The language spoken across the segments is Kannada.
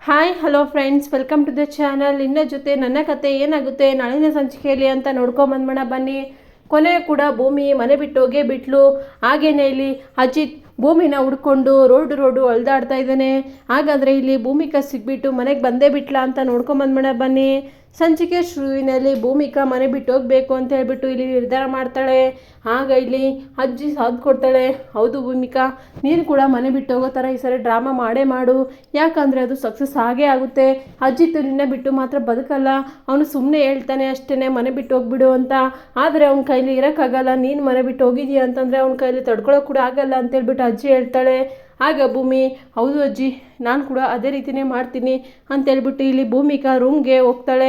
Hi hello friends, welcome to the channel. ಇನ್ನ ಜೊತೆ ನನ್ನ ಕತೆ ಏನಾಗುತ್ತೆ ನಾಳಿನ ಸಂಚಿಕೆಯಲ್ಲಿ ಅಂತ ನೋಡ್ಕೊಂಬಂದ್ಮಣ ಬನ್ನಿ. ಕೊನೆ ಕೂಡ ಭೂಮಿ ಮನೆ ಬಿಟ್ಟು ಹೋಗೇ ಬಿಟ್ಲು. ಹಾಗೇನೆ ಇಲ್ಲಿ ಅಜಿತ್ ಭೂಮಿನ ಹುಡ್ಕೊಂಡು ರೋಡು ಅಳ್ದಾಡ್ತಾ ಇದ್ದಾನೆ. ಹಾಗಾದರೆ ಇಲ್ಲಿ ಭೂಮಿಕಾ ಸಿಗ್ಬಿಟ್ಟು ಮನೆಗೆ ಬಂದೇ ಬಿಟ್ಲಾ ಅಂತ ನೋಡ್ಕೊಂಬಂದ್ಮಣ ಬನ್ನಿ. ಸಂಚಿಕೆ ಶುರುವಿನಲ್ಲಿ ಭೂಮಿಕಾ ಮನೆ ಬಿಟ್ಟು ಹೋಗಬೇಕು ಅಂತ ಹೇಳ್ಬಿಟ್ಟು ಇಲ್ಲಿ ನಿರ್ಧಾರ ಮಾಡ್ತಾಳೆ. ಆಗ ಇಲ್ಲಿ ಅಜ್ಜಿ ಸಾಥ್ ಕೊಡ್ತಾಳೆ. ಹೌದು ಭೂಮಿಕಾ, ನೀನು ಕೂಡ ಮನೆ ಬಿಟ್ಟು ಹೋಗೋ ಥರ ಈ ಸರಿ ಡ್ರಾಮಾ ಮಾಡೇ ಮಾಡು, ಯಾಕಂದರೆ ಅದು ಸಕ್ಸಸ್ ಆಗೇ ಆಗುತ್ತೆ. ಅಜ್ಜಿತ್ತು ನಿನ್ನೆ ಬಿಟ್ಟು ಮಾತ್ರ ಬದುಕಲ್ಲ, ಅವನು ಸುಮ್ಮನೆ ಹೇಳ್ತಾನೆ ಅಷ್ಟೇ ಮನೆ ಬಿಟ್ಟು ಹೋಗ್ಬಿಡು ಅಂತ. ಆದರೆ ಅವ್ನ ಕೈಲಿ ಇರೋಕ್ಕಾಗಲ್ಲ, ನೀನು ಮನೆ ಬಿಟ್ಟು ಹೋಗಿದೀಯ ಅಂತಂದರೆ ಅವ್ನ ಕೈಲಿ ತಡ್ಕೊಳ್ಳೋಕೆ ಕೂಡ ಆಗಲ್ಲ ಅಂತೇಳ್ಬಿಟ್ಟು ಅಜ್ಜಿ ಹೇಳ್ತಾಳೆ. ಆಗ ಭೂಮಿ, ಹೌದು ಅಜ್ಜಿ, ನಾನು ಕೂಡ ಅದೇ ರೀತಿಯೇ ಮಾಡ್ತೀನಿ ಅಂತೇಳ್ಬಿಟ್ಟು ಇಲ್ಲಿ ಭೂಮಿಕಾ ರೂಮ್ಗೆ ಹೋಗ್ತಾಳೆ.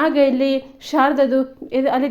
ಆಗ ಇಲ್ಲಿ ಶಾರದದು ಅಲ್ಲಿ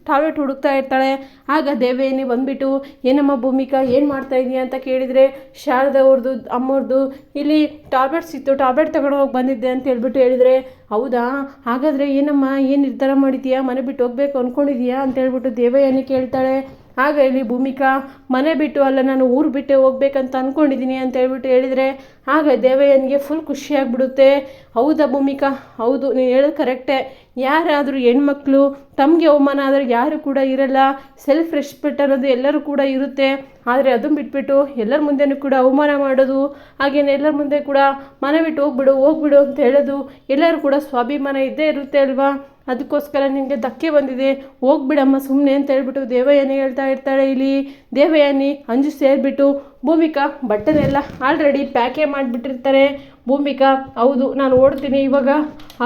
ಟಾಯ್ಲೆಟ್ ಹುಡುಕ್ತಾ ಇರ್ತಾಳೆ. ಆಗ ದೇವಯಾನಿ ಬಂದುಬಿಟ್ಟು, ಏನಮ್ಮ ಭೂಮಿಕಾ ಏನು ಮಾಡ್ತಾ ಇದೀಯ ಅಂತ ಕೇಳಿದರೆ, ಶಾರದಾ ಅವ್ರದ್ದು ಅಮ್ಮವ್ರದ್ದು ಇಲ್ಲಿ ಟಾಬ್ಲೆಟ್ಸ್ ಇತ್ತು, ಟಾಬ್ಲೆಟ್ ತಗೊಂಡು ಹೋಗಿ ಬಂದಿದ್ದೆ ಅಂತ ಹೇಳ್ಬಿಟ್ಟು ಹೇಳಿದರೆ, ಹೌದಾ, ಹಾಗಾದರೆ ಏನಮ್ಮ ಏನು ನಿರ್ಧಾರ ಮಾಡಿದ್ದೀಯಾ, ಮನೆ ಬಿಟ್ಟು ಹೋಗ್ಬೇಕು ಅಂದ್ಕೊಂಡಿದೀಯಾ ಅಂತ ಹೇಳ್ಬಿಟ್ಟು ದೇವಯಾನಿ ಕೇಳ್ತಾಳೆ. ಆಗ ಇಲ್ಲಿ ಭೂಮಿಕಾ, ಮನೆ ಬಿಟ್ಟು ಅಲ್ಲ, ನಾನು ಊರು ಬಿಟ್ಟು ಹೋಗ್ಬೇಕಂತ ಅಂದ್ಕೊಂಡಿದ್ದೀನಿ ಅಂತ ಹೇಳ್ಬಿಟ್ಟು ಹೇಳಿದರೆ, ಆಗ ದೇವಯ್ಯನಿಗೆ ಫುಲ್ ಖುಷಿಯಾಗಿಬಿಡುತ್ತೆ. ಹೌದಾ ಭೂಮಿಕಾ, ಹೌದು, ನೀನು ಹೇಳೋದು ಕರೆಕ್ಟೇ. ಯಾರಾದರೂ ಹೆಣ್ಮಕ್ಳು ತಮಗೆ ಅವಮಾನ ಆದರೆ ಯಾರು ಕೂಡ ಇರಲ್ಲ, ಸೆಲ್ಫ್ ರೆಸ್ಪೆಕ್ಟ್ ಅನ್ನೋದು ಎಲ್ಲರೂ ಕೂಡ ಇರುತ್ತೆ. ಆದರೆ ಅದನ್ನು ಬಿಟ್ಬಿಟ್ಟು ಎಲ್ಲರ ಮುಂದೆನೂ ಕೂಡ ಅವಮಾನ ಮಾಡೋದು, ಹಾಗೇನೆ ಎಲ್ಲರ ಮುಂದೆ ಕೂಡ ಮನೆ ಬಿಟ್ಟು ಹೋಗ್ಬಿಡು ಅಂತ ಹೇಳೋದು, ಎಲ್ಲರೂ ಕೂಡ ಸ್ವಾಭಿಮಾನ ಇದ್ದೇ ಇರುತ್ತೆ ಅಲ್ವಾ. ಅದಕ್ಕೋಸ್ಕರ ನಿನಗೆ ಧಕ್ಕೆ ಬಂದಿದೆ, ಹೋಗ್ಬಿಡಮ್ಮ ಸುಮ್ಮನೆ ಅಂತ ಹೇಳ್ಬಿಟ್ಟು ದೇವಯಾನಿ ಹೇಳ್ತಾ ಇರ್ತಾಳೆ. ಇಲ್ಲಿ ದೇವಯಾನಿ ಅಂಜು ಸೇರಿಬಿಟ್ಟು ಭೂಮಿಕಾ ಬಟ್ಟೆನೆಲ್ಲ ಆಲ್ರೆಡಿ ಪ್ಯಾಕೇ ಮಾಡಿಬಿಟ್ಟಿರ್ತಾರೆ. ಭೂಮಿಕಾ, ಹೌದು ನಾನು ಓಡ್ತೀನಿ ಇವಾಗ,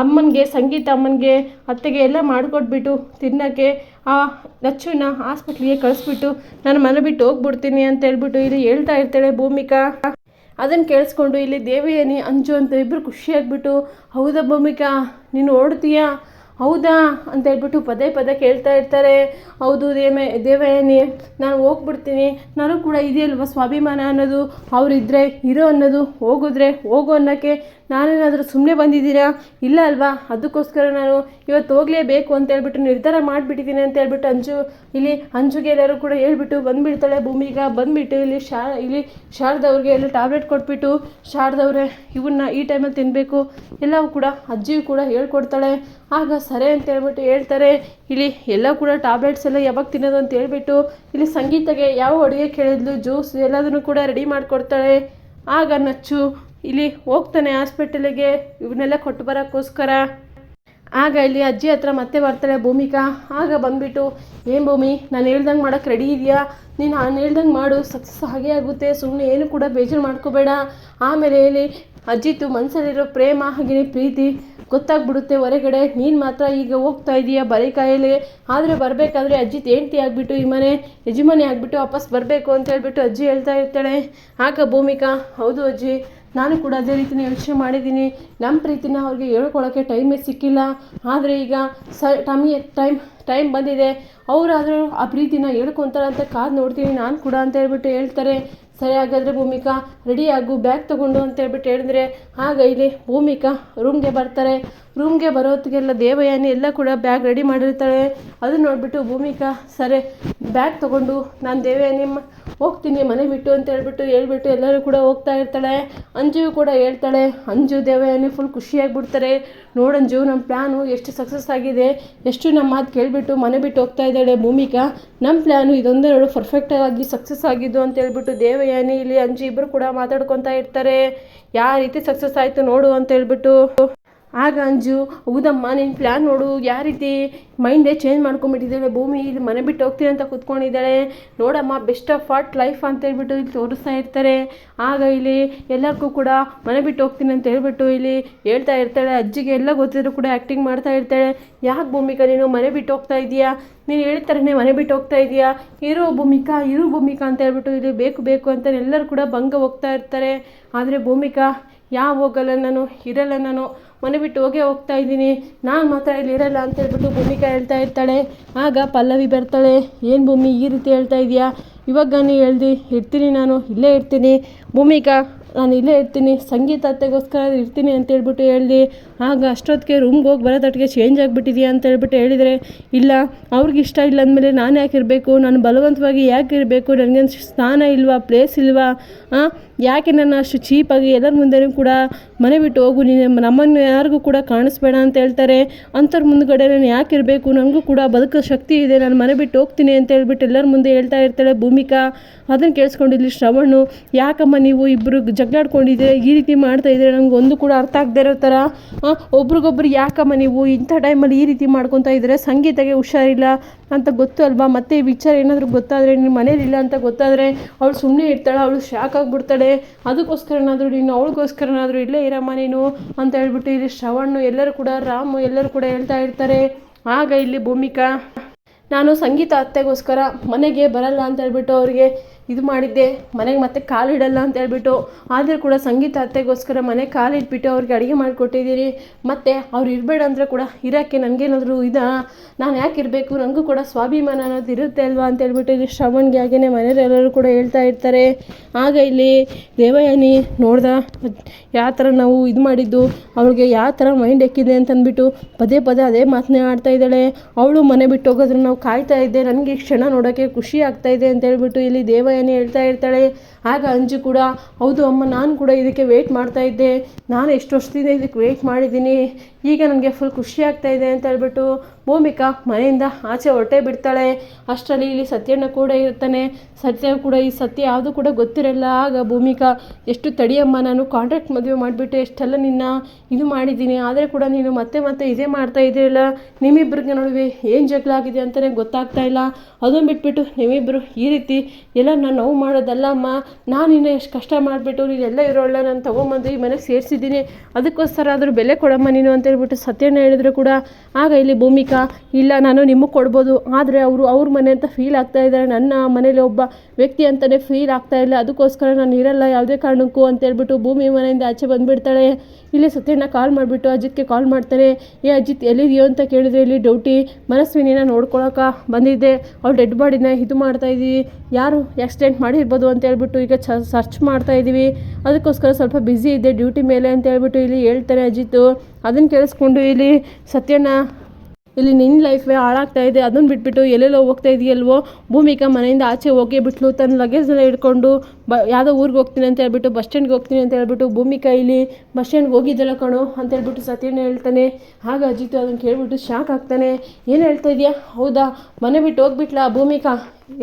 ಅಮ್ಮನಿಗೆ ಸಂಗೀತ ಅಮ್ಮನಿಗೆ ಅತ್ತೆಗೆ ಎಲ್ಲ ಮಾಡಿಕೊಟ್ಬಿಟ್ಟು ತಿನ್ನೋಕ್ಕೆ ಆ ನಚ್ಚುನ ಹಾಸ್ಪಿಟ್ಲಿಗೆ ಕಳಿಸ್ಬಿಟ್ಟು ನಾನು ಮನೆ ಬಿಟ್ಟು ಹೋಗ್ಬಿಡ್ತೀನಿ ಅಂತ ಹೇಳ್ಬಿಟ್ಟು ಇಲ್ಲಿ ಹೇಳ್ತಾ ಇರ್ತಾಳೆ ಭೂಮಿಕಾ. ಅದನ್ನು ಕೇಳಿಸ್ಕೊಂಡು ಇಲ್ಲಿ ದೇವಯಾನಿ ಅಂಜು ಅಂತ ಇಬ್ಬರು ಖುಷಿಯಾಗ್ಬಿಟ್ಟು, ಹೌದಾ ಭೂಮಿಕಾ ನೀನು ಓಡ್ತೀಯಾ, ಹೌದಾ ಅಂತ ಹೇಳ್ಬಿಟ್ಟು ಪದೇ ಕೇಳ್ತಾ ಇರ್ತಾರೆ. ಹೌದು ದೇವಯಾನಿ, ನಾನು ಹೋಗ್ಬಿಡ್ತೀನಿ, ನನಗೂ ಕೂಡ ಇದೆಯಲ್ವ ಸ್ವಾಭಿಮಾನ ಅನ್ನೋದು, ಅವರಿದ್ದರೆ ಇರೋ ಅನ್ನೋದು, ಹೋಗಿದ್ರೆ ಹೋಗು ಅನ್ನೋಕ್ಕೆ ನಾನೇನಾದರೂ ಸುಮ್ಮನೆ ಬಂದಿದ್ದೀರಾ, ಇಲ್ಲ ಅಲ್ವಾ. ಅದಕ್ಕೋಸ್ಕರ ನಾನು ಇವತ್ತು ಹೋಗಲೇಬೇಕು ಅಂತ ಹೇಳ್ಬಿಟ್ಟು ನಿರ್ಧಾರ ಮಾಡಿಬಿಟ್ಟಿದ್ದೀನಿ ಅಂತ ಹೇಳ್ಬಿಟ್ಟು ಇಲ್ಲಿ ಅಂಜುಗೆ ಎಲ್ಲರೂ ಕೂಡ ಹೇಳ್ಬಿಟ್ಟು ಬಂದುಬಿಡ್ತಾಳೆ. ಭೂಮಿಗ ಬಂದುಬಿಟ್ಟು ಇಲ್ಲಿ ಶಾರದವ್ರಿಗೆ ಎಲ್ಲ ಟ್ಯಾಬ್ಲೆಟ್ ಕೊಟ್ಬಿಟ್ಟು, ಶಾರದವ್ರೆ ಇವನ್ನ ಈ ಟೈಮಲ್ಲಿ ತಿನ್ನಬೇಕು ಎಲ್ಲವೂ ಕೂಡ ಅಜ್ಜಿಯು ಕೂಡ ಹೇಳ್ಕೊಡ್ತಾಳೆ. ಆಗ ಸರಿ ಅಂತ ಹೇಳ್ಬಿಟ್ಟು ಹೇಳ್ತಾರೆ. ಇಲ್ಲಿ ಎಲ್ಲ ಕೂಡ ಟ್ಯಾಬ್ಲೆಟ್ಸ್ ಎಲ್ಲ ಯಾವಾಗ ತಿನ್ನೋದು ಅಂತ ಹೇಳ್ಬಿಟ್ಟು ಇಲ್ಲಿ ಸಂಗೀತಗೆ ಯಾವ ಅಡುಗೆ ಕೇಳಿದ್ಲು, ಜ್ಯೂಸ್ ಎಲ್ಲದನ್ನು ಕೂಡ ರೆಡಿ ಮಾಡಿಕೊಡ್ತಾಳೆ. ಆಗ ನಚ್ಚು ಇಲ್ಲಿ ಹೋಗ್ತಾನೆ ಹಾಸ್ಪಿಟಲಿಗೆ ಇವನ್ನೆಲ್ಲ ಕೊಟ್ಟು ಬರೋಕ್ಕೋಸ್ಕರ. ಆಗ ಇಲ್ಲಿ ಅಜ್ಜಿ ಹತ್ರ ಮತ್ತೆ ಬರ್ತಾಳೆ ಭೂಮಿಕಾ. ಆಗ ಬಂದುಬಿಟ್ಟು, ಏನು ಭೂಮಿ, ನಾನು ಹೇಳ್ದಂಗೆ ಮಾಡೋಕ್ಕೆ ರೆಡಿ ಇದೆಯಾ, ನೀನು ನಾನು ಹೇಳ್ದಂಗೆ ಮಾಡು, ಸಕ್ಸಸ್ ಹಾಗೇ ಆಗುತ್ತೆ, ಸುಮ್ಮನೆ ಏನು ಕೂಡ ಬೇಜಾರು ಮಾಡ್ಕೋಬೇಡ. ಆಮೇಲೆ ಇಲ್ಲಿ ಅಜ್ಜಿತು ಮನಸ್ಸಲ್ಲಿರೋ ಪ್ರೇಮ ಹಾಗೆಯೇ ಪ್ರೀತಿ ಗೊತ್ತಾಗ್ಬಿಡುತ್ತೆ ಹೊರಗಡೆ, ನೀನು ಮಾತ್ರ ಈಗ ಹೋಗ್ತಾ ಇದೀಯ ಬರೀ ಕಾಯಲ್ಲಿ. ಆದರೆ ಬರಬೇಕಾದ್ರೆ ಅಜ್ಜಿತ್ ಹೆಂಡ್ತಿ ಆಗಿಬಿಟ್ಟು ಈ ಮನೆ ಯಜಮಾನಿ ಆಗಿಬಿಟ್ಟು ವಾಪಸ್ ಬರಬೇಕು ಅಂತ ಹೇಳ್ಬಿಟ್ಟು ಅಜ್ಜಿ ಹೇಳ್ತಾ ಇರ್ತಾಳೆ. ಆಗ ಭೂಮಿಕಾ, ಹೌದು ಅಜ್ಜಿ, ನಾನು ಕೂಡ ಅದೇ ರೀತಿನೇ ಯೋಚನೆ ಮಾಡಿದ್ದೀನಿ, ನಮ್ಮ ಪ್ರೀತಿನ ಅವ್ರಿಗೆ ಹೇಳ್ಕೊಳ್ಳೋಕ್ಕೆ ಟೈಮೇ ಸಿಕ್ಕಿಲ್ಲ. ಆದರೆ ಈಗ ಟೈಮ್ ಬಂದಿದೆ, ಅವರಾದರೂ ಆ ಪ್ರೀತಿನ ಹೇಳ್ಕೊತಾರೆ ಅಂತ ಕಾದು ನೋಡ್ತೀನಿ ನಾನು ಕೂಡ ಅಂತ ಹೇಳ್ಬಿಟ್ಟು ಹೇಳ್ತಾರೆ. ಸರಿ ಹಾಗಾದರೆ ಭೂಮಿಕಾ ರೆಡಿ ಆಗು, ಬ್ಯಾಗ್ ತೊಗೊಂಡು ಅಂತ ಹೇಳ್ಬಿಟ್ಟು ಹೇಳಿದ್ರೆ, ಆಗ ಇಲ್ಲಿ ಭೂಮಿಕಾ ರೂಮ್ಗೆ ಬರ್ತಾರೆ. ರೂಮ್ಗೆ ಬರೋತ್ತಿಗೆಲ್ಲ ದೇವಯಾನಿ ಎಲ್ಲ ಕೂಡ ಬ್ಯಾಗ್ ರೆಡಿ ಮಾಡಿರ್ತಾಳೆ. ಅದನ್ನು ನೋಡಿಬಿಟ್ಟು ಭೂಮಿಕಾ, ಸರಿ ಬ್ಯಾಗ್ ತೊಗೊಂಡು ನಾನು ದೇವಯಾನಿ ಹೋಗ್ತೀನಿ ಮನೆ ಬಿಟ್ಟು ಅಂತ ಹೇಳ್ಬಿಟ್ಟು ಎಲ್ಲರೂ ಕೂಡ ಹೋಗ್ತಾ ಇರ್ತಾಳೆ. ಅಂಜು ಕೂಡ ಹೇಳ್ತಾಳೆ. ಅಂಜು ದೇವಯಾನಿ ಫುಲ್ ಖುಷಿಯಾಗಿಬಿಡ್ತಾರೆ. ನೋಡಂಜು, ನಮ್ಮ ಪ್ಲ್ಯಾನು ಎಷ್ಟು ಸಕ್ಸಸ್ ಆಗಿದೆ, ಎಷ್ಟು ನಮ್ಮ ಮಾತು ಕೇಳಿಬಿಟ್ಟು ಮನೆ ಬಿಟ್ಟು ಹೋಗ್ತಾ ಇದ್ದಾಳೆ ಭೂಮಿಕಾ, ನಮ್ಮ ಪ್ಲ್ಯಾನು ಇದೊಂದೇ ನೋಡು ಪರ್ಫೆಕ್ಟಾಗಿ ಸಕ್ಸಸ್ ಆಗಿದ್ದು ಅಂತ ಹೇಳ್ಬಿಟ್ಟು ದೇವಯಾನಿ ಇಲ್ಲಿ ಅಂಜು ಇಬ್ಬರು ಕೂಡ ಮಾತಾಡ್ಕೊತಾ ಇರ್ತಾರೆ. ಯಾವ ರೀತಿ ಸಕ್ಸಸ್ ಆಯಿತು ನೋಡು ಅಂತ ಹೇಳ್ಬಿಟ್ಟು. ಆಗ ಅಂಜು, ಹೌದಮ್ಮ ನಿನ್ನ ಪ್ಲ್ಯಾನ್ ನೋಡು, ಯಾವ ರೀತಿ ಮೈಂಡೇ ಚೇಂಜ್ ಮಾಡ್ಕೊಂಬಿಟ್ಟಿದ್ದಾಳೆ ಭೂಮಿ, ಇಲ್ಲಿ ಮನೆ ಬಿಟ್ಟು ಹೋಗ್ತೀನಿ ಅಂತ ಕೂತ್ಕೊಂಡಿದ್ದಾಳೆ ನೋಡಮ್ಮ, ಬೆಸ್ಟ್ ಆಫ್ ವಾಟ್ ಲೈಫ್ ಅಂತ ಹೇಳ್ಬಿಟ್ಟು ಇಲ್ಲಿ ತೋರಿಸ್ತಾ ಇರ್ತಾರೆ. ಆಗ ಇಲ್ಲಿ ಎಲ್ಲರಿಗೂ ಕೂಡ ಮನೆ ಬಿಟ್ಟು ಹೋಗ್ತೀನಿ ಅಂತ ಹೇಳ್ಬಿಟ್ಟು ಇಲ್ಲಿ ಹೇಳ್ತಾ ಇರ್ತಾಳೆ. ಅಜ್ಜಿಗೆ ಎಲ್ಲ ಗೊತ್ತಿದ್ರು ಕೂಡ ಆ್ಯಕ್ಟಿಂಗ್ ಮಾಡ್ತಾ ಇರ್ತಾಳೆ. ಯಾಕೆ ಭೂಮಿಕಾ ನೀನು ಮನೆ ಬಿಟ್ಟು ಹೋಗ್ತಾ ಇದೀಯಾ, ನೀನು ಹೇಳ್ತಾರೇ ಮನೆ ಬಿಟ್ಟು ಹೋಗ್ತಾ ಇದೀಯಾ, ಇರು ಭೂಮಿಕಾ ಅಂತ ಹೇಳ್ಬಿಟ್ಟು ಇಲ್ಲಿ ಬೇಕು ಅಂತ ಎಲ್ಲರೂ ಕೂಡ ಭಂಗ ಹೋಗ್ತಾ ಇರ್ತಾರೆ. ಆದರೆ ಭೂಮಿಕಾ, ಹೋಗಲ್ಲ, ನಾನು ಇರಲ್ಲ, ನಾನು ಮನೆ ಬಿಟ್ಟು ಹೋಗ್ತಾ ಇದ್ದೀನಿ, ನಾನು ಮಾತ್ರ ಇಲ್ಲಿ ಇರಲ್ಲ ಅಂತ ಹೇಳ್ಬಿಟ್ಟು ಭೂಮಿಕಾ ಹೇಳ್ತಾ ಇರ್ತಾಳೆ. ಆಗ ಪಲ್ಲವಿ ಬರ್ತಾಳೆ. ಏನು ಭೂಮಿ ಈ ರೀತಿ ಹೇಳ್ತಾ ಇದೆಯಾ, ಇವಾಗ ನಾನು ಇರ್ತೀನಿ, ನಾನು ಇಲ್ಲೇ ಇರ್ತೀನಿ ಭೂಮಿಕಾ ನಾನು ಇಲ್ಲೇ ಇರ್ತೀನಿ, ಸಂಗೀತ ಅತ್ತೆಗೋಸ್ಕರ ಇರ್ತೀನಿ ಅಂತ ಹೇಳ್ಬಿಟ್ಟು ಹೇಳ್ದು ಆಗ ಅಷ್ಟೊತ್ತಿಗೆ ರೂಮ್ಗೆ ಹೋಗಿ ಬರೋದಟ್ಟಿಗೆ ಚೇಂಜ್ ಆಗಿಬಿಟ್ಟಿದೆಯಾ ಅಂತ ಹೇಳ್ಬಿಟ್ಟು ಹೇಳಿದರೆ, ಇಲ್ಲ ಅವ್ರಿಗೆ ಇಷ್ಟ ಇಲ್ಲ ಅಂದಮೇಲೆ ನಾನು ಯಾಕೆ ಇರಬೇಕು, ನಾನು ಬಲವಂತವಾಗಿ ಯಾಕೆ ಇರಬೇಕು, ನನಗೇನು ಸ್ಥಾನ ಇಲ್ವಾ, ಪ್ಲೇಸ್ ಇಲ್ವಾ, ಯಾಕೆ ನನ್ನ ಅಷ್ಟು ಚೀಪಾಗಿ ಎಲ್ಲರ ಮುಂದೆನೂ ಕೂಡ ಮನೆ ಬಿಟ್ಟು ಹೋಗು, ನೀನು ನಮ್ಮನ್ನು ಯಾರಿಗೂ ಕೂಡ ಕಾಣಿಸ್ಬೇಡ ಅಂತ ಹೇಳ್ತಾರೆ. ಅಂಥವ್ರ ಮುಂದ್ಗಡೆ ನಾನು ಯಾಕೆ ಇರಬೇಕು, ನನಗೂ ಕೂಡ ಬದುಕೋ ಶಕ್ತಿ ಇದೆ, ನಾನು ಮನೆ ಬಿಟ್ಟು ಹೋಗ್ತೀನಿ ಅಂತ ಹೇಳ್ಬಿಟ್ಟು ಎಲ್ಲರ ಮುಂದೆ ಹೇಳ್ತಾ ಇರ್ತಾಳೆ ಭೂಮಿಕಾ. ಅದನ್ನು ಕೇಳಿಸ್ಕೊಂಡಿಲ್ಲಿ ಶ್ರವಣು, ಯಾಕಮ್ಮ ನೀವು ಇಬ್ಬರು ಜಗಳಾಡ್ಕೊಂಡಿದ್ದೀರ, ಈ ರೀತಿ ಮಾಡ್ತಾ ಇದ್ದೀರ, ನನಗೆ ಒಂದು ಕೂಡ ಅರ್ಥ ಆಗದೆ ಇರೋ ಥರ, ಒಬ್ರಿಗೊಬ್ರು ಯಾಕಮ್ಮ ನೀವು ಇಂಥ ಟೈಮಲ್ಲಿ ಈ ರೀತಿ ಮಾಡ್ಕೊತಾ ಇದ್ದೀರ, ಸಂಗೀತಗೆ ಹುಷಾರಿಲ್ಲ ಅಂತ ಗೊತ್ತು ಅಲ್ವಾ, ಮತ್ತು ಈ ವಿಚಾರ ಏನಾದರೂ ಗೊತ್ತಾದರೆ, ನಿಮ್ಮ ಮನೇಲಿಲ್ಲ ಅಂತ ಗೊತ್ತಾದರೆ ಅವಳು ಸುಮ್ಮನೆ ಇರ್ತಾಳೆ, ಅವಳು ಶಾಕ್ ಆಗಿಬಿಡ್ತಾಳೆ, ಅದಕ್ಕೋಸ್ಕರನಾದರೂ ನೀನು ಅವಳಿಗೋಸ್ಕರನಾದರೂ ಇಲ್ಲೇ ಇರಮ್ಮ ನೀನು ಅಂತ ಹೇಳ್ಬಿಟ್ಟು ಇಲ್ಲಿ ಶ್ರವಣ್ಣು ಎಲ್ಲರೂ ಕೂಡ ರಾಮು ಎಲ್ಲರೂ ಕೂಡ ಹೇಳ್ತಾ ಇರ್ತಾರೆ. ಆಗ ಇಲ್ಲಿ ಭೂಮಿಕಾ, ನಾನು ಸಂಗೀತ ಅತ್ತೆಗೋಸ್ಕರ ಮನೆಗೆ ಬರಲ್ಲ ಅಂತ ಹೇಳ್ಬಿಟ್ಟು ಅವ್ರಿಗೆ ಇದು ಮಾಡಿದ್ದೆ, ಮನೆಗೆ ಮತ್ತೆ ಕಾಲಿಡಲ್ಲ ಅಂತ ಹೇಳ್ಬಿಟ್ಟು, ಆದರೂ ಕೂಡ ಸಂಗೀತ ಅತ್ತೆಗೋಸ್ಕರ ಮನೆ ಕಾಲಿಟ್ಬಿಟ್ಟು ಅವ್ರಿಗೆ ಅಡುಗೆ ಮಾಡಿಕೊಟ್ಟಿದ್ದೀರಿ, ಮತ್ತು ಅವ್ರು ಇರಬೇಡ ಅಂದರೆ ಕೂಡ ಇರೋಕ್ಕೆ ನನಗೇನಾದರೂ ನಾನು ಯಾಕೆ ಇರಬೇಕು, ನನಗೂ ಕೂಡ ಸ್ವಾಭಿಮಾನ ಅನ್ನೋದು ಇರುತ್ತೆ ಅಲ್ವಾ ಅಂತ ಹೇಳ್ಬಿಟ್ಟು ಇಲ್ಲಿ ಶ್ರವಣ್ಗೆ ಹಾಗೆಯೇ ಮನೆಯವರೆಲ್ಲರೂ ಕೂಡ ಹೇಳ್ತಾ ಇರ್ತಾರೆ. ಆಗ ಇಲ್ಲಿ ದೇವಯಾನಿ ನೋಡ್ದ ಯಾವ ಥರ ನಾವು ಇದು ಮಾಡಿದ್ದು, ಅವಳಿಗೆ ಯಾವ ಥರ ಮೈಂಡ್ ಎಕ್ಕಿದೆ ಅಂತಂದ್ಬಿಟ್ಟು ಪದೇ ಪದೇ ಅದೇ ಮಾತನ್ನೇ ಆಡ್ತಾ ಇದ್ದಾಳೆ. ಅವಳು ಮನೆ ಬಿಟ್ಟು ಹೋಗೋದ್ರೆ ನಾವು ಕಾಯ್ತಾ ಇದ್ದೆ, ನನಗೆ ಈ ಕ್ಷಣ ನೋಡೋಕ್ಕೆ ಖುಷಿ ಆಗ್ತಾ ಇದೆ ಅಂತ ಹೇಳ್ಬಿಟ್ಟು ಇಲ್ಲಿ ದೇವಯಾನಿ ಹೇಳ್ತಾ ಇರ್ತಾಳೆ. ಆಗ ಅಂಜು ಕೂಡ, ಹೌದು ಅಮ್ಮ, ನಾನು ಕೂಡ ಇದಕ್ಕೆ ವೆಯ್ಟ್ ಮಾಡ್ತಾ ಇದ್ದೆ, ನಾನು ಎಷ್ಟು ವರ್ಷದಿಂದ ಇದಕ್ಕೆ ವೆಯ್ಟ್ ಮಾಡಿದ್ದೀನಿ, ಈಗ ನನಗೆ ಫುಲ್ ಖುಷಿ ಆಗ್ತಾ ಇದೆ ಅಂತ ಹೇಳ್ಬಿಟ್ಟು ಭೂಮಿಕಾ ಮನೆಯಿಂದ ಆಚೆ ಹೊರಟೇ ಬಿಡ್ತಾಳೆ. ಅಷ್ಟರಲ್ಲಿ ಇಲ್ಲಿ ಸತ್ಯಣ್ಣ ಕೂಡ ಇರ್ತಾನೆ. ಸತ್ಯ ಕೂಡ ಈ ಸತ್ಯ ಯಾವುದು ಕೂಡ ಗೊತ್ತಿರಲ್ಲ. ಆಗ ಭೂಮಿಕಾ, ಎಷ್ಟು ತಡಿಯಮ್ಮ, ನಾನು ಕಾಂಟ್ರಾಕ್ಟ್ ಮದುವೆ ಮಾಡಿಬಿಟ್ಟು ಎಷ್ಟೆಲ್ಲ ನಿನ್ನ ಇದು ಮಾಡಿದ್ದೀನಿ, ಆದರೆ ಕೂಡ ನೀನು ಮತ್ತೆ ಮತ್ತೆ ಇದೇ ಮಾಡ್ತಾ ಇದ್ದೀರಲ್ಲ, ನಿಮ್ಮಿಬ್ಬರಿಗೆ ನಡುವೆ ಏನು ಜಗಳ ಆಗಿದೆ ಅಂತಲೇ ಗೊತ್ತಾಗ್ತಾ ಇಲ್ಲ, ಅದನ್ನು ಬಿಟ್ಬಿಟ್ಟು ನೀವಿಬ್ಬರು ಈ ರೀತಿ ಎಲ್ಲ ನಾನು ನೋವು ಮಾಡೋದಲ್ಲ ಅಮ್ಮ, ನಾನು ಇನ್ನೂ ಎಷ್ಟು ಕಷ್ಟ ಮಾಡಿಬಿಟ್ಟು ನೀನೆಲ್ಲ ಇರೋಲ್ಲ ನಾನು ತೊಗೊಂಬಂದು ಈ ಮನೆಗೆ ಸೇರಿಸಿದ್ದೀನಿ, ಅದಕ್ಕೋಸ್ಕರ ಆದರೂ ಬೆಲೆ ಕೊಡಮ್ಮ ನೀನು ಅಂತ ಹೇಳ್ಬಿಟ್ಟು ಸತ್ಯಣ್ಣ ಹೇಳಿದ್ರು ಕೂಡ. ಆಗ ಇಲ್ಲಿ ಭೂಮಿಕಾ, ಇಲ್ಲ ನಾನು ನಿಮಗೆ ಕೊಡ್ಬೋದು, ಆದರೆ ಅವ್ರ ಮನೆ ಅಂತ ಫೀಲ್ ಆಗ್ತಾ ಇದ್ದಾರೆ, ನನ್ನ ಮನೇಲಿ ಒಬ್ಬ ವ್ಯಕ್ತಿ ಅಂತಲೇ ಫೀಲ್ ಆಗ್ತಾ ಇಲ್ಲ, ಅದಕ್ಕೋಸ್ಕರ ನಾನು ಇರಲ್ಲ ಯಾವುದೇ ಕಾರಣಕ್ಕೂ ಅಂತ ಹೇಳ್ಬಿಟ್ಟು ಭೂಮಿ ಮನೆಯಿಂದ ಆಚೆ ಬಂದುಬಿಡ್ತಾಳೆ. ಇಲ್ಲಿ ಸತ್ಯಣ್ಣ ಕಾಲ್ ಮಾಡಿಬಿಟ್ಟು ಅಜಿತ್ಗೆ ಕಾಲ್ ಮಾಡ್ತಾರೆ. ಅಜಿತ್ ಎಲ್ಲಿದೆಯೋ ಅಂತ ಕೇಳಿದರೆ, ಇಲ್ಲಿ ಡೌಟಿ ಮನಸ್ವಿನಿನ ನೋಡ್ಕೊಳಕ್ಕೆ ಬಂದಿದ್ದೆ, ಅವ್ಳು ಡೆಡ್ ಬಾಡಿನ ಇದು ಮಾಡ್ತಾಯಿದ್ದೀವಿ, ಯಾರು ಆಕ್ಸಿಡೆಂಟ್ ಮಾಡಿರ್ಬೋದು ಅಂತ ಹೇಳ್ಬಿಟ್ಟು ಈಗ ಸರ್ಚ್ ಮಾಡ್ತಾಯಿದ್ದೀವಿ, ಅದಕ್ಕೋಸ್ಕರ ಸ್ವಲ್ಪ ಬ್ಯುಸಿ ಇದೆ ಡ್ಯೂಟಿ ಮೇಲೆ ಅಂತ ಹೇಳ್ಬಿಟ್ಟು ಇಲ್ಲಿ ಹೇಳ್ತಾರೆ ಅಜಿತ್. ಅದನ್ನು ಕೇಳಿಸ್ಕೊಂಡು ಇಲ್ಲಿ ಸತ್ಯಣ್ಣ, ಇಲ್ಲಿ ನಿನ್ನ ಲೈಫೇ ಹಾಳಾಗ್ತಾ ಇದೆ, ಅದನ್ನು ಬಿಟ್ಬಿಟ್ಟು ಎಲ್ಲೆಲ್ಲೋ ಹೋಗ್ತಾ ಇದೆಯಲ್ವೋ, ಭೂಮಿಕಾ ಮನೆಯಿಂದ ಆಚೆ ಹೋಗೇ ಬಿಟ್ಲು, ತನ್ನ ಲಗೇಜ್ನೆಲ್ಲ ಹಿಡ್ಕೊಂಡು ಯಾವುದೋ ಊರಿಗೆ ಹೋಗ್ತೀನಿ ಅಂತ ಹೇಳ್ಬಿಟ್ಟು ಬಸ್ ಸ್ಟ್ಯಾಂಡ್ಗೆ ಹೋಗ್ತೀನಿ ಅಂತ ಹೇಳ್ಬಿಟ್ಟು ಭೂಮಿಕಾ ಇಲ್ಲಿ ಬಸ್ ಸ್ಟ್ಯಾಂಡ್ಗೆ ಹೋಗಿದ್ದಲ್ಲ ಕಣೋ ಅಂತ ಹೇಳ್ಬಿಟ್ಟು ಸತ್ಯಣ್ಣ ಹೇಳ್ತಾನೆ. ಆಗ ಅಜಿತ್ ಅದನ್ನು ಕೇಳ್ಬಿಟ್ಟು ಶಾಕ್ ಆಗ್ತಾನೆ. ಏನು ಹೇಳ್ತಾ ಇದೆಯಾ, ಹೌದಾ, ಮನೆ ಬಿಟ್ಟು ಹೋಗ್ಬಿಟ್ಲಾ ಭೂಮಿಕಾ,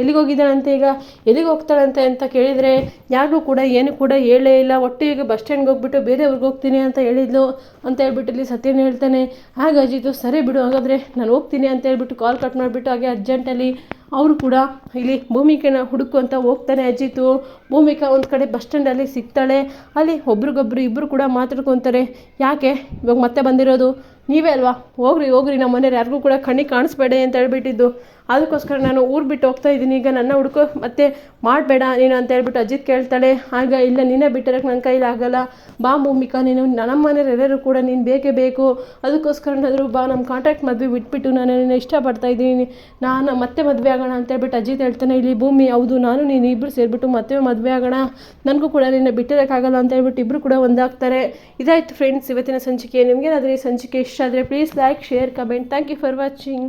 ಎಲ್ಲಿಗೆ ಹೋಗಿದ್ದಾಳಂತೆ, ಈಗ ಎಲ್ಲಿಗೆ ಹೋಗ್ತಾಳಂತೆ ಅಂತ ಕೇಳಿದರೆ ಯಾರಿಗೂ ಕೂಡ ಏನು ಕೂಡ ಹೇಳೇ ಇಲ್ಲ, ಒಟ್ಟು ಈಗ ಬಸ್ ಸ್ಟ್ಯಾಂಡ್ಗೆ ಹೋಗ್ಬಿಟ್ಟು ಬೇರೆ ಊರಿಗೆ ಹೋಗ್ತೀನಿ ಅಂತ ಹೇಳಿದ್ಲು ಅಂತ ಹೇಳ್ಬಿಟ್ಟು ಇಲ್ಲಿ ಸತ್ಯನ ಹೇಳ್ತಾನೆ. ಆಗ ಅಜಿತು, ಸರಿ ಬಿಡು ಹಾಗಾದರೆ ನಾನು ಹೋಗ್ತೀನಿ ಅಂತ ಹೇಳ್ಬಿಟ್ಟು ಕಾಲ್ ಕಟ್ ಮಾಡಿಬಿಟ್ಟು ಹಾಗೆ ಅರ್ಜೆಂಟಲ್ಲಿ ಅವರು ಕೂಡ ಇಲ್ಲಿ ಭೂಮಿಕೆನ ಹುಡುಕು ಅಂತ ಹೋಗ್ತಾನೆ ಅಜಿತು. ಭೂಮಿಕಾ ಒಂದು ಕಡೆ ಬಸ್ ಸ್ಟ್ಯಾಂಡಲ್ಲಿ ಸಿಗ್ತಾಳೆ. ಅಲ್ಲಿ ಒಬ್ರಿಗೊಬ್ರು ಇಬ್ಬರು ಕೂಡ ಮಾತಾಡ್ಕೊತಾರೆ. ಯಾಕೆ ಇವಾಗ ಮತ್ತೆ ಬಂದಿರೋದು ನೀವೇ ಅಲ್ವಾ, ಹೋಗ್ರಿ ನಮ್ಮ ಮನೆಯವ್ರು ಯಾರಿಗೂ ಕೂಡ ಕಣ್ಣಿಗೆ ಕಾಣಿಸ್ಬೇಡಿ ಅಂತ ಹೇಳ್ಬಿಟ್ಟಿದ್ದು, ಅದಕ್ಕೋಸ್ಕರ ನಾನು ಊರು ಬಿಟ್ಟು ಹೋಗ್ತಾ ಇದ್ದೀನಿ, ಈಗ ನನ್ನ ಹುಡುಕೋ ಮತ್ತೆ ಮಾಡಬೇಡ ನೀನು ಅಂತ ಹೇಳ್ಬಿಟ್ಟು ಅಜಿತ್ ಕೇಳ್ತಾಳೆ. ಆಗ ಇಲ್ಲ, ನೀನೇ ಬಿಟ್ಟಿರೋಕ್ಕೆ ನನ್ನ ಕೈಲಿ ಆಗಲ್ಲ, ಬಾ ಭೂಮಿಕಾ, ನೀನು ನಮ್ಮ ಮನೆಯವರೆಲ್ಲರೂ ಕೂಡ ನೀನು ಬೇಕೇ ಬೇಕು, ಅದಕ್ಕೋಸ್ಕರನಾದರೂ ಬಾ, ನಮ್ಮ ಕಾಂಟ್ರಾಕ್ಟ್ ಮದುವೆ ಬಿಟ್ಬಿಟ್ಟು ನಾನು ನಿನ್ನ ಇಷ್ಟಪಡ್ತಾ ಇದ್ದೀನಿ, ನಾನು ಮತ್ತೆ ಮದುವೆ ಆಗೋಣ ಅಂತ ಹೇಳ್ಬಿಟ್ಟು ಅಜಿತ್ ಹೇಳ್ತಾನೆ. ಇಲ್ಲಿ ಭೂಮಿ, ಹೌದು ನಾನು ನೀನು ಇಬ್ಬರು ಸೇರಿಬಿಟ್ಟು ಮತ್ತೆ ಮದುವೆ ಆಗೋಣ, ನನಗೂ ಕೂಡ ನಿನ್ನ ಬಿಟ್ಟಿರೋಕ್ಕಾಗಲ್ಲ ಅಂತ ಹೇಳ್ಬಿಟ್ಟು ಇಬ್ಬರು ಕೂಡ ಒಂದಾಗ್ತಾರೆ. ಇದಾಯಿತು ಫ್ರೆಂಡ್ಸ್ ಇವತ್ತಿನ ಸಂಚಿಕೆ. ನಿಮಗೇನಾದರೂ ಈ ಸಂಚಿಕೆ ಇಷ್ಟ ಆದರೆ please like, share, comment. Thank you for watching.